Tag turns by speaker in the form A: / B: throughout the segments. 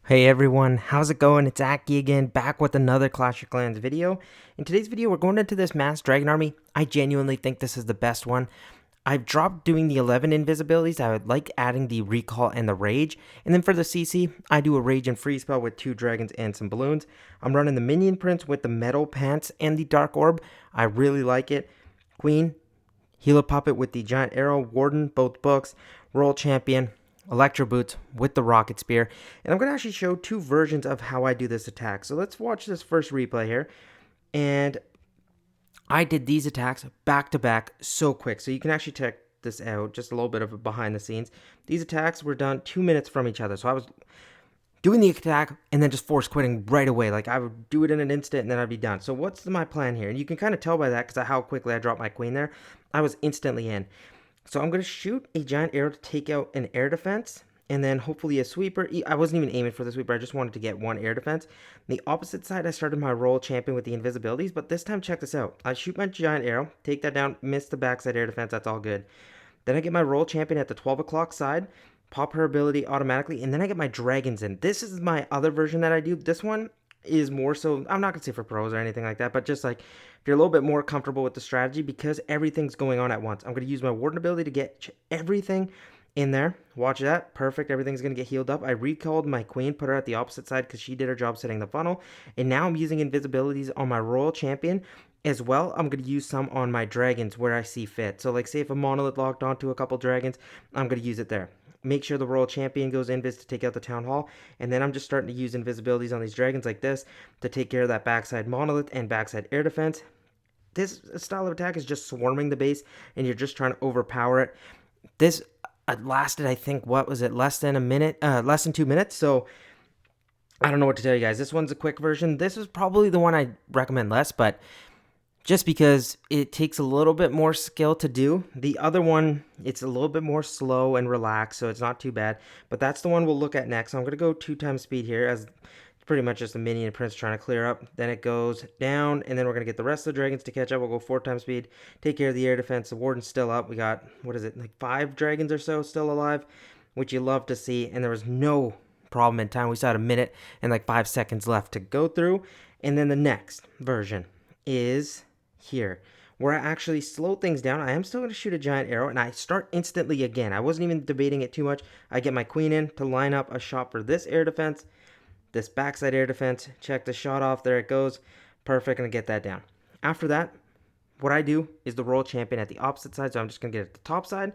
A: Hey everyone, how's it going? It's Aki again, back with another Clash of Clans video. In today's video, we're going into this Mass Dragon army. I genuinely think this is the best one. I've dropped doing the 11 invisibilities. I would like adding the recall and the rage. And then for the CC, I do a rage and freeze spell with 2 dragons and some balloons. I'm running the minion prince with the metal pants and the dark orb. I really like it. Queen, healer puppet with the giant arrow, warden, both books, royal champion, electro boots with the rocket spear, and I'm going to actually show 2 versions of how I do this attack. So let's watch this first replay here. And I did these attacks back to back so quick, so you can actually check this out, just a little bit of a behind the scenes. These attacks were done 2 minutes from each other, so I was doing the attack and then just force quitting right away. Like I would do it in an instant and then I'd be done. So what's my plan here? And you can kind of tell by that because of how quickly I dropped my queen there. I was instantly in. So I'm going to shoot a giant arrow to take out an air defense, and then hopefully a sweeper. I wasn't even aiming for the sweeper, I just wanted to get 1 air defense. On the opposite side, I started my royal champion with the invisibilities, but this time, check this out. I shoot my giant arrow, take that down, miss the backside air defense, that's all good. Then I get my royal champion at the 12 o'clock side, pop her ability automatically, and then I get my dragons in. This is my other version that I do. This one is more so, I'm not going to say for pros or anything like that, but just like if you're a little bit more comfortable with the strategy because everything's going on at once. I'm going to use my warden ability to get everything in there. Watch that. Perfect. Everything's going to get healed up. I recalled my queen, put her at the opposite side because she did her job setting the funnel. And now I'm using invisibilities on my royal champion as well. I'm going to use some on my dragons where I see fit. So like say if a monolith locked onto a couple dragons, I'm going to use it there. Make sure the royal champion goes invis to take out the town hall, and then I'm just starting to use invisibilities on these dragons like this to take care of that backside monolith and backside air defense. This style of attack is just swarming the base and you're just trying to overpower it. This lasted, I think, what was it, less than 2 minutes. So I don't know what to tell you guys. This one's a quick version. This is probably the one I recommend less, but just because it takes a little bit more skill to do. The other one, it's a little bit more slow and relaxed, so it's not too bad. But that's the one we'll look at next. So I'm going to go 2 times speed here, as it's pretty much just a minion prince trying to clear up. Then it goes down, and then we're going to get the rest of the dragons to catch up. We'll go 4 times speed, take care of the air defense. The warden's still up. We got, what is it, like 5 dragons or so still alive, which you love to see. And there was no problem in time. We still had a minute and like 5 seconds left to go through. And then the next version is here where I actually slow things down. I am still going to shoot a giant arrow and I start instantly again. I wasn't even debating it too much. I get my queen in to line up a shot for this air defense, this backside air defense. Check the shot off. There it goes. Perfect. Gonna get that down. After that, what I do is the royal champion at the opposite side. So I'm just going to get at the top side,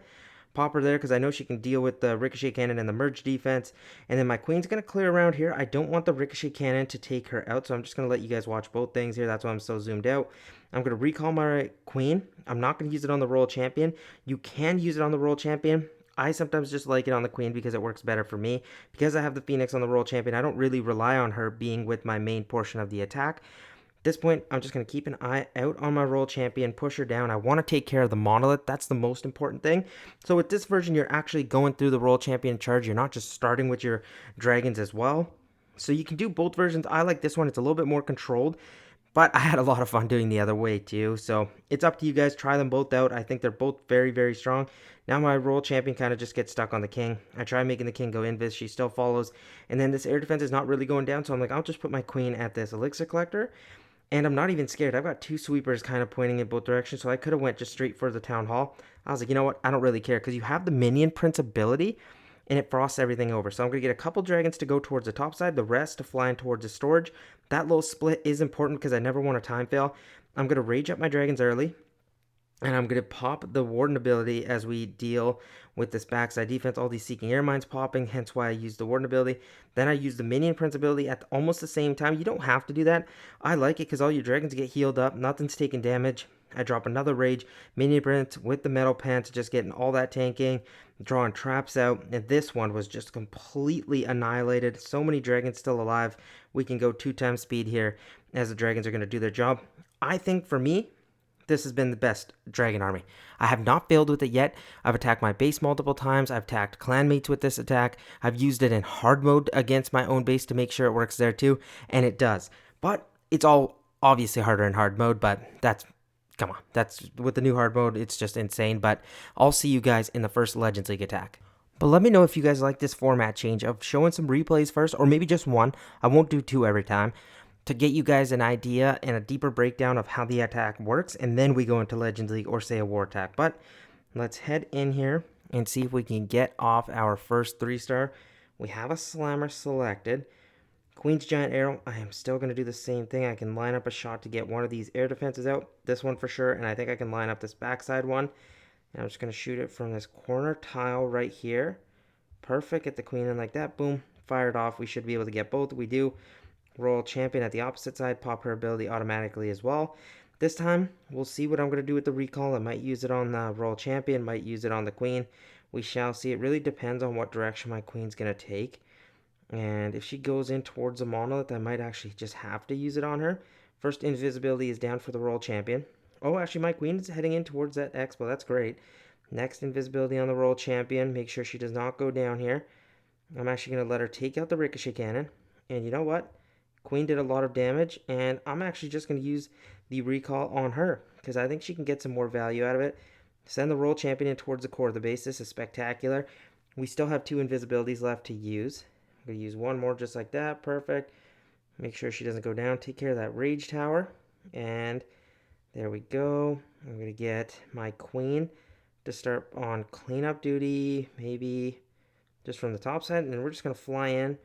A: pop her there because I know she can deal with the ricochet cannon and the merge defense. And then my queen's going to clear around here. I don't want the ricochet cannon to take her out, so I'm just going to let you guys watch both things here. That's why I'm so zoomed out. I'm going to recall my queen. I'm not going to use it on the royal champion. You can use it on the royal champion. I sometimes just like it on the queen because it works better for me. Because I have the phoenix on the royal champion, I don't really rely on her being with my main portion of the attack. At this point, I'm just going to keep an eye out on my royal champion, push her down. I want to take care of the monolith. That's the most important thing. So with this version, you're actually going through the royal champion charge. You're not just starting with your dragons as well. So you can do both versions. I like this one. It's a little bit more controlled, but I had a lot of fun doing the other way too. So it's up to you guys. Try them both out. I think they're both very, very strong. Now my royal champion kind of just gets stuck on the king. I try making the king go invis. She still follows. And then this air defense is not really going down. So I'm like, I'll just put my queen at this elixir collector. And I'm not even scared. I've got 2 sweepers kind of pointing in both directions, so I could have went just straight for the town hall. I was like, you know what? I don't really care because you have the minion prince ability, and it frosts everything over. So I'm going to get a couple dragons to go towards the top side, the rest to fly in towards the storage. That little split is important because I never want a time fail. I'm going to rage up my dragons early, and I'm going to pop the warden ability as we deal with this backside defense. All these seeking air mines popping, hence why I use the warden ability. Then I use the minion prince ability at almost the same time. You don't have to do that. I like it because all your dragons get healed up. Nothing's taking damage. I drop another rage. Minion prince with the metal pants, just getting all that tanking, drawing traps out. And this one was just completely annihilated. So many dragons still alive. We can go 2 times speed here as the dragons are going to do their job. I think for me, this has been the best dragon army. I have not failed with it yet. I've attacked my base multiple times. I've attacked clanmates with this attack. I've used it in hard mode against my own base to make sure it works there too, and it does. But it's all obviously harder in hard mode, but come on. That's with the new hard mode, it's just insane. But I'll see you guys in the first Legends League attack. But let me know if you guys like this format change of showing some replays first, or maybe just one. I won't do two every time, to get you guys an idea and a deeper breakdown of how the attack works, and then we go into Legends League or say a war attack. But let's head in here and see if we can get off our first 3-star. We have a slammer selected. Queen's Giant Arrow, I am still going to do the same thing. I can line up a shot to get one of these air defenses out. This one for sure, and I think I can line up this backside one. And I'm just going to shoot it from this corner tile right here. Perfect. Get the queen in like that. Boom. Fired off. We should be able to get both. We do. Royal Champion at the opposite side. Pop her ability automatically as well. This time, we'll see what I'm going to do with the recall. I might use it on the Royal Champion. Might use it on the queen. We shall see. It really depends on what direction my queen's going to take. And if she goes in towards a monolith, I might actually just have to use it on her. First invisibility is down for the Royal Champion. Oh, actually, my queen is heading in towards that expo. That's great. Next invisibility on the Royal Champion. Make sure she does not go down here. I'm actually going to let her take out the ricochet cannon. And you know what? Queen did a lot of damage. And I'm actually just going to use the recall on her, because I think she can get some more value out of it. Send the Royal Champion in towards the core of the base. This is spectacular. We still have 2 invisibilities left to use. I'm going to use one more just like that. Perfect. Make sure she doesn't go down. Take care of that rage tower. And there we go. I'm going to get my queen to start on cleanup duty, maybe just from the top side. And then we're just going to fly in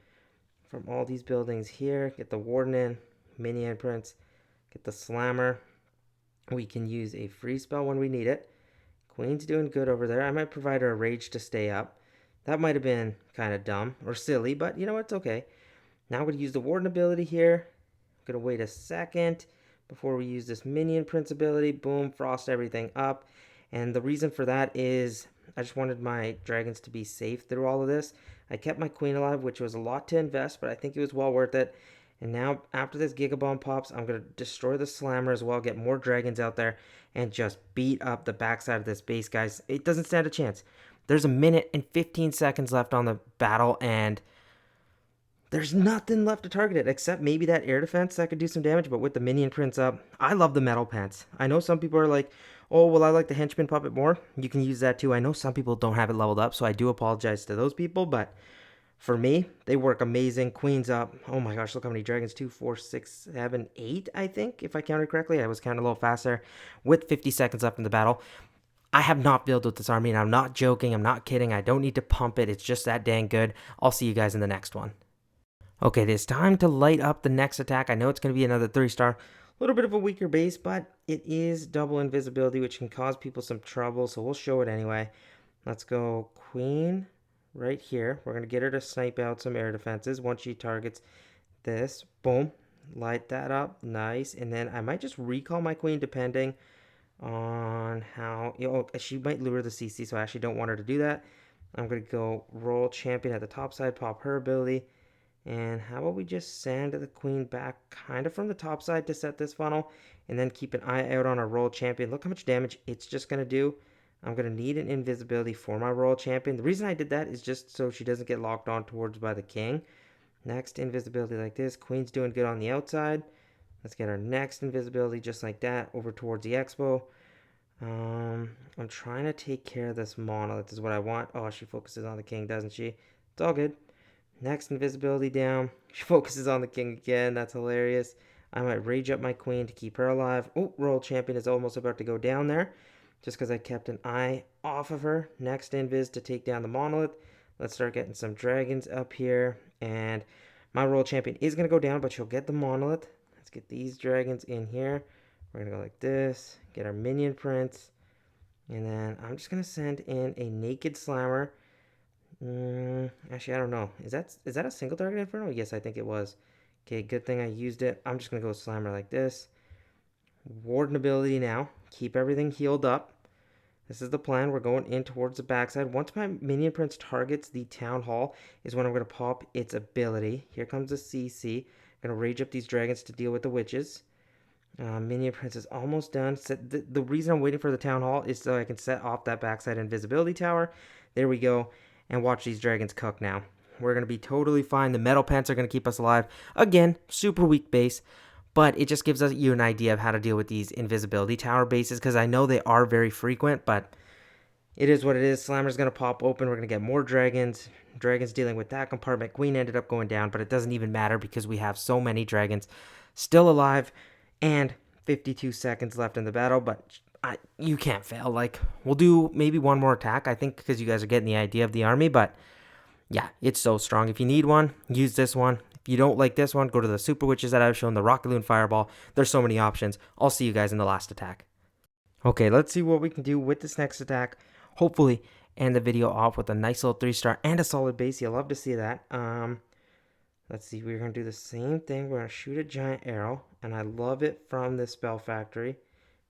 A: from all these buildings here. Get the warden in, mini entrance, get the slammer. We can use a free spell when we need it. Queen's doing good over there. I might provide her a rage to stay up. That might have been kind of dumb or silly, but you know what? It's okay. Now I'm going to use the warden ability here. I'm going to wait a second before we use this minion prince ability. Boom, frost everything up. And the reason for that is I just wanted my dragons to be safe through all of this. I kept my queen alive, which was a lot to invest, but I think it was well worth it. And now, after this Gigabomb pops, I'm going to destroy the slammer as well, get more dragons out there, and just beat up the backside of this base, guys. It doesn't stand a chance. There's a minute and 15 seconds left on the battle, and there's nothing left to target it, except maybe that air defense that could do some damage. But with the minion prince up, I love the metal pants. I know some people are like, oh, well, I like the henchman puppet more. You can use that too. I know some people don't have it leveled up, so I do apologize to those people. But for me, they work amazing. Queen's up. Oh my gosh, look how many dragons. 2, 4, 6, 7, 8, I think, if I counted correctly. I was counting a little faster with 50 seconds left in the battle. I have not built with this army, and I'm not joking. I'm not kidding. I don't need to pump it. It's just that dang good. I'll see you guys in the next one. Okay, it is time to light up the next attack. I know it's going to be another 3-star. A little bit of a weaker base, but it is double invisibility, which can cause people some trouble, so we'll show it anyway. Let's go queen right here. We're going to get her to snipe out some air defenses once she targets this. Boom. Light that up. Nice. And then I might just recall my queen depending on how, she might lure the CC, so I actually don't want her to do that. I'm going to go Royal Champion at the top side, pop her ability. And how about we just send the queen back kind of from the top side to set this funnel, and then keep an eye out on our Royal Champion. Look how much damage it's just going to do. I'm going to need an invisibility for my Royal Champion. The reason I did that is just so she doesn't get locked on towards by the king. Next invisibility like this. Queen's doing good on the outside. Let's get our next invisibility just like that over towards the expo. I'm trying to take care of this monolith is what I want. Oh, she focuses on the king, doesn't she? It's all good. Next invisibility down. She focuses on the king again. That's hilarious. I might rage up my queen to keep her alive. Oh, Royal Champion is almost about to go down there, just because I kept an eye off of her. Next invis to take down the monolith. Let's start getting some dragons up here. And my Royal Champion is going to go down, but she'll get the monolith. Let's get these dragons in here. We're going to go like this. Get our minion prince. And then I'm just going to send in a naked slammer. Actually, I don't know. Is that a single target inferno? Yes, I think it was. Okay, good thing I used it. I'm just going to go slammer like this. Warden ability now. Keep everything healed up. This is the plan. We're going in towards the backside. Once my minion prince targets the town hall is when I'm going to pop its ability. Here comes the CC. I'm going to rage up these dragons to deal with the witches. Minion prince is almost done. The reason I'm waiting for the town hall is so I can set off that backside invisibility tower. There we go. And watch these dragons cook now. We're going to be totally fine. The metal pants are going to keep us alive. Again, super weak base. But it just gives you an idea of how to deal with these invisibility tower bases. Because I know they are very frequent. But It is what it is. Slammer's going to pop open. We're going to get more dragons. Dragons dealing with that compartment. Queen ended up going down, but it doesn't even matter because we have so many dragons still alive and 52 seconds left in the battle. But you can't fail. Like, we'll do maybe one more attack, I think, because you guys are getting the idea of the army. But yeah, it's so strong. If you need one, use this one. If you don't like this one, go to the super witches that I've shown, the Rocket Loon Fireball. There's so many options. I'll see you guys in the last attack. Okay, let's see what we can do with this next attack. Hopefully end the video off with a nice little 3-star and a solid base. You'll love to see that. Let's see. We're going to do the same thing. We're going to shoot a giant arrow. And I love it from the Spell Factory.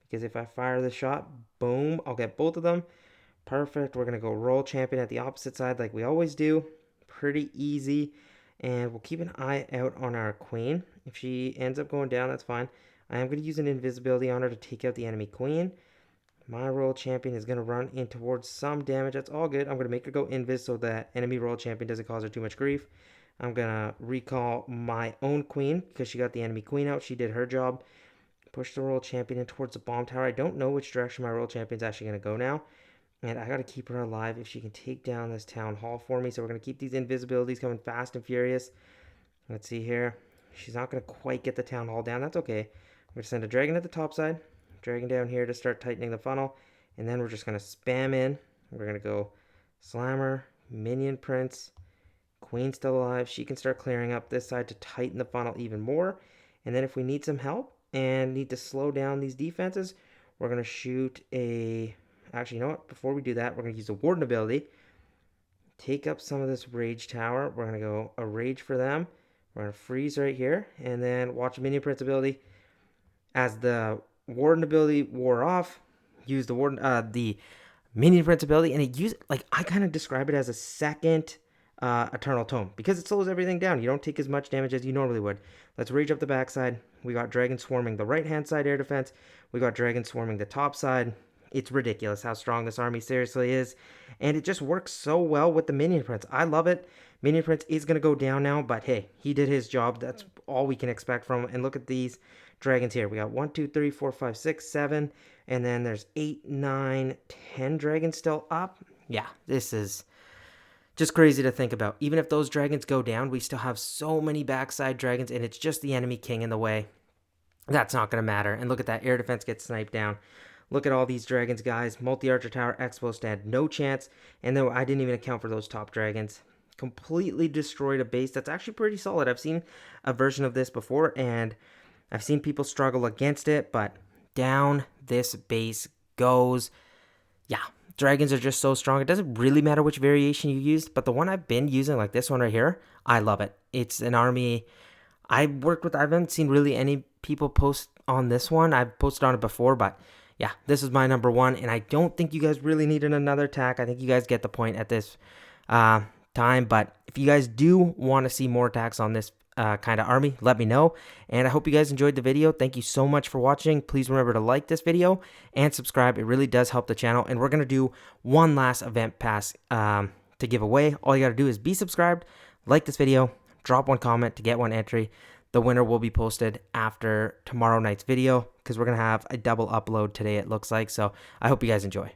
A: Because if I fire the shot, boom, I'll get both of them. Perfect. We're going to go roll champion at the opposite side like we always do. Pretty easy. And we'll keep an eye out on our queen. If she ends up going down, that's fine. I am going to use an invisibility on her to take out the enemy queen. My royal champion is going to run in towards some damage. That's all good. I'm going to make her go invis so that enemy royal champion doesn't cause her too much grief. I'm going to recall my own queen because she got the enemy queen out. She did her job. Push the royal champion in towards the bomb tower. I don't know which direction my royal champion is actually going to go now. And I got to keep her alive if she can take down this town hall for me. So we're going to keep these invisibilities coming fast and furious. Let's see here. She's not going to quite get the town hall down. That's okay. I'm going to send a dragon at the top side. Dragon down here to start tightening the funnel. And then we're just going to spam in. We're going to go Slammer, Minion Prince, Queen still alive. She can start clearing up this side to tighten the funnel even more. And then if we need some help and need to slow down these defenses, we're going to shoot a... Actually, you know what? Before we do that, we're going to use a Warden ability. Take up some of this Rage Tower. We're going to go a Rage for them. We're going to freeze right here. And then watch Minion Prince ability. As the Warden ability wore off, use the Minion Prince ability, and it used, like, I kind of describe it as a second Eternal Tome because it slows everything down. You don't take as much damage as you normally would. Let's rage up the backside. We got Dragon swarming the right-hand side air defense. We got Dragon swarming the top side. It's ridiculous how strong this army seriously is, and it just works so well with the Minion Prince. I love it. Minion Prince is going to go down now, but hey, he did his job. That's all we can expect from him. And look at these dragons here. We got 1, 2, 3, 4, 5, 6, 7, and then there's 8, 9, 10 dragons still up. Yeah, this is just crazy to think about. Even if those dragons go down, we still have so many backside dragons, and it's just the enemy king in the way. That's not going to matter. And look at that. Air defense gets sniped down. Look at all these dragons, guys. Multi-Archer Tower, Expo stand, no chance. And then I didn't even account for those top dragons. Completely destroyed a base that's actually pretty solid. I've seen a version of this before, and I've seen people struggle against it, but down this base goes. Yeah, dragons are just so strong. It doesn't really matter which variation you use, but the one I've been using, like this one right here, I love it. It's an army I haven't seen really any people post on this one. I've posted on it before, but yeah, this is my number one, and I don't think you guys really needed another attack. I think you guys get the point at this time, but if you guys do want to see more attacks on this kind of army, let me know, and I hope you guys enjoyed the video. Thank you so much for watching. Please remember to like this video and subscribe. It really does help the channel, and we're going to do one last event pass to give away. All you got to do is be subscribed, like this video, drop one comment to get one entry. The winner will be posted after tomorrow night's video because we're going to have a double upload today, it looks like. So I hope you guys enjoy.